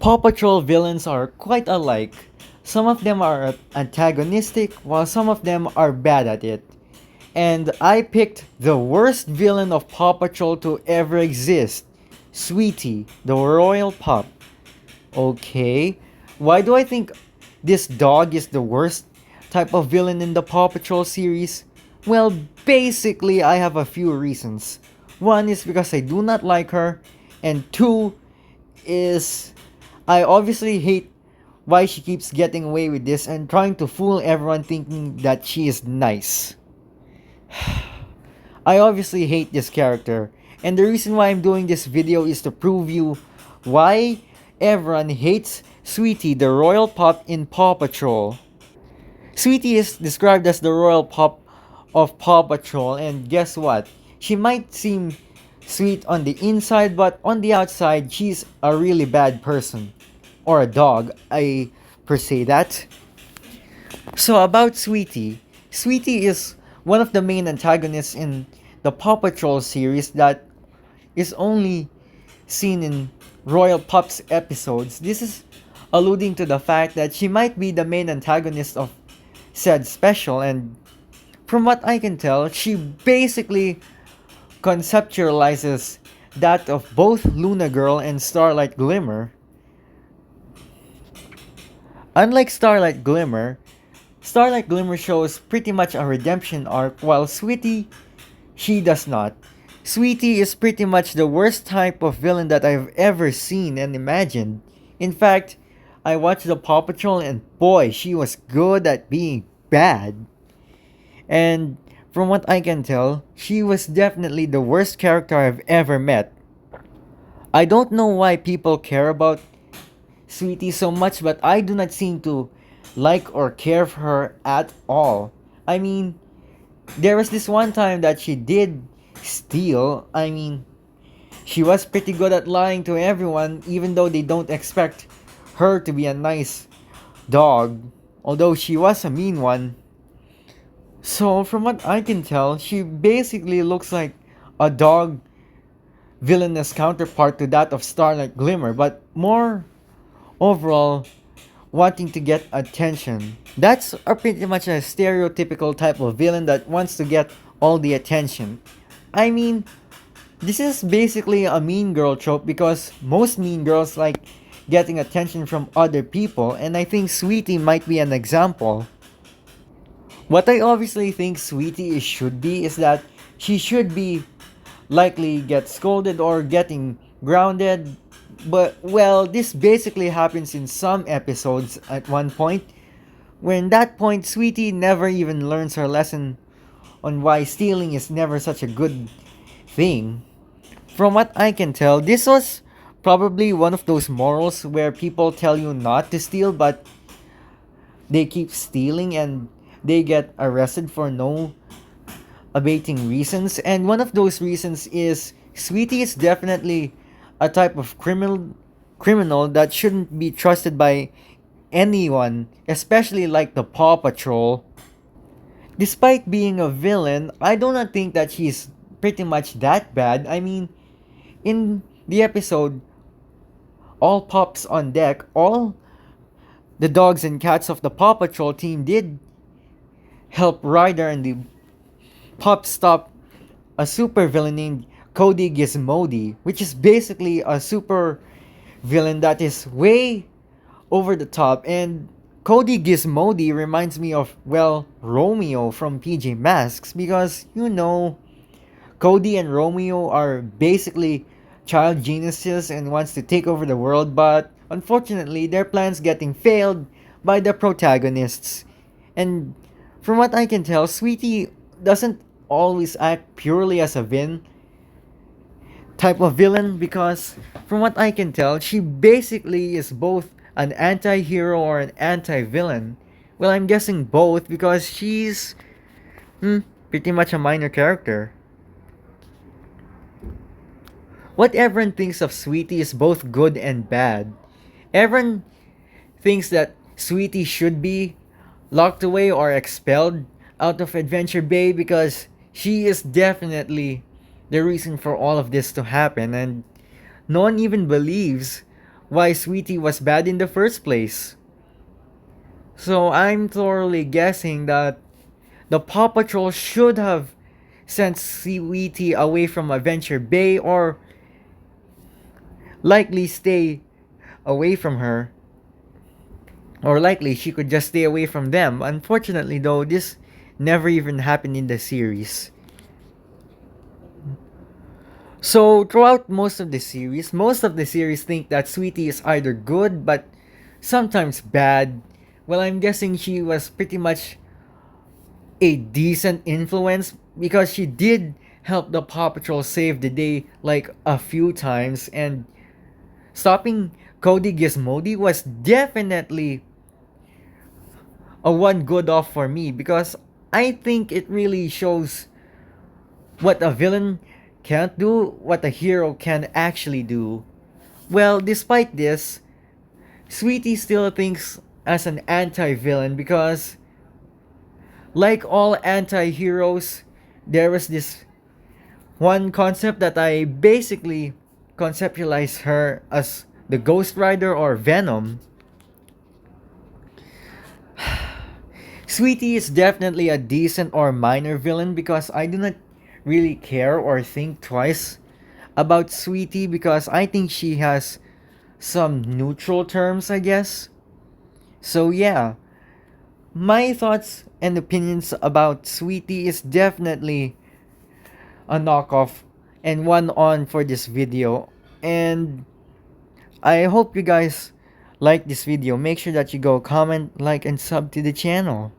Paw Patrol villains are quite alike. Some of them are antagonistic, while some of them are bad at it. And I picked the worst villain of Paw Patrol to ever exist, Sweetie, the royal pup. Okay, why do I think this dog is the worst type of villain in the Paw Patrol series? Well, basically, I have a few reasons. One is because I do not like her, and two is I obviously hate why she keeps getting away with this and trying to fool everyone thinking that she is nice. I obviously hate this character, and the reason why I'm doing this video is to prove you why everyone hates Sweetie, the royal pup in Paw Patrol. Sweetie is described as the royal pup of Paw Patrol, and guess what? She might seem sweet on the inside, but on the outside, she's a really bad person. Or a dog, I per se that. So about Sweetie, Sweetie is one of the main antagonists in the Paw Patrol series that is only seen in Royal Pup's episodes. This is alluding to the fact that she might be the main antagonist of said special, and from what I can tell, she basically conceptualizes that of both Luna Girl and Starlight Glimmer. Unlike Starlight Glimmer shows pretty much a redemption arc, while Sweetie, she does not. Sweetie is pretty much the worst type of villain that I've ever seen and imagined. In fact, I watched the Paw Patrol and boy, she was good at being bad. And from what I can tell, she was definitely the worst character I've ever met. I don't know why people care about Sweetie so much, but I do not seem to like or care for her at all. I mean, there was this one time that she did steal. I mean, she was pretty good at lying to everyone, even though they don't expect her to be a nice dog, although she was a mean one. So, from what I can tell, she basically looks like a dog villainous counterpart to that of Starlight Glimmer, but more overall wanting to get attention. That's a pretty much a stereotypical type of villain that wants to get all the attention. I mean, this is basically a mean girl trope because most mean girls like getting attention from other people, and I think Sweetie might be an example. What I obviously think Sweetie should be is that she should be likely get scolded or getting grounded. But well, this basically happens in some episodes at one point. When that point, Sweetie never even learns her lesson on why stealing is never such a good thing. From what I can tell, this was probably one of those morals where people tell you not to steal, but they keep stealing and they get arrested for no abating reasons. And one of those reasons is Sweetie is definitely a type of criminal that shouldn't be trusted by anyone, especially like the Paw Patrol. Despite being a villain, I do not think that she's pretty much that bad. I mean, in the episode All Pups on Deck, all the dogs and cats of the Paw Patrol team did help Ryder and the pups stop a super villain named Cody Gizmody, which is basically a super villain that is way over the top. And Cody Gizmody reminds me of, well, Romeo from PJ Masks because, you know, Cody and Romeo are basically child geniuses and wants to take over the world, but unfortunately their plans getting failed by the protagonists. And from what I can tell, Sweetie doesn't always act purely as a type of villain because from what I can tell, she basically is both an anti-hero or an anti-villain. Well, I'm guessing both because she's pretty much a minor character. What everyone thinks of Sweetie is both good and bad. Everyone thinks that Sweetie should be locked away or expelled out of Adventure Bay because she is definitely the reason for all of this to happen, and no one even believes why Sweetie was bad in the first place. So I'm thoroughly guessing that the Paw Patrol should have sent Sweetie away from Adventure Bay, or likely stay away from her, or likely she could just stay away from them. Unfortunately, though, this never even happened in the series. So, throughout most of the series think that Sweetie is either good but sometimes bad. Well, I'm guessing she was pretty much a decent influence because she did help the Paw Patrol save the day like a few times, and stopping Cody Gizmody was definitely a one good off for me because I think it really shows what a villain can't do, what a hero can actually do. Well, despite this, Sweetie still thinks as an anti-villain because, like all anti-heroes, there was this one concept that I basically conceptualize her as the Ghost Rider or Venom. Sweetie is definitely a decent or minor villain because I do not really care or think twice about Sweetie because I think she has some neutral terms, I guess. So yeah, my thoughts and opinions about Sweetie is definitely a knockoff and one on for this video. And I hope you guys like this video. Make sure that you go comment, like, and sub to the channel.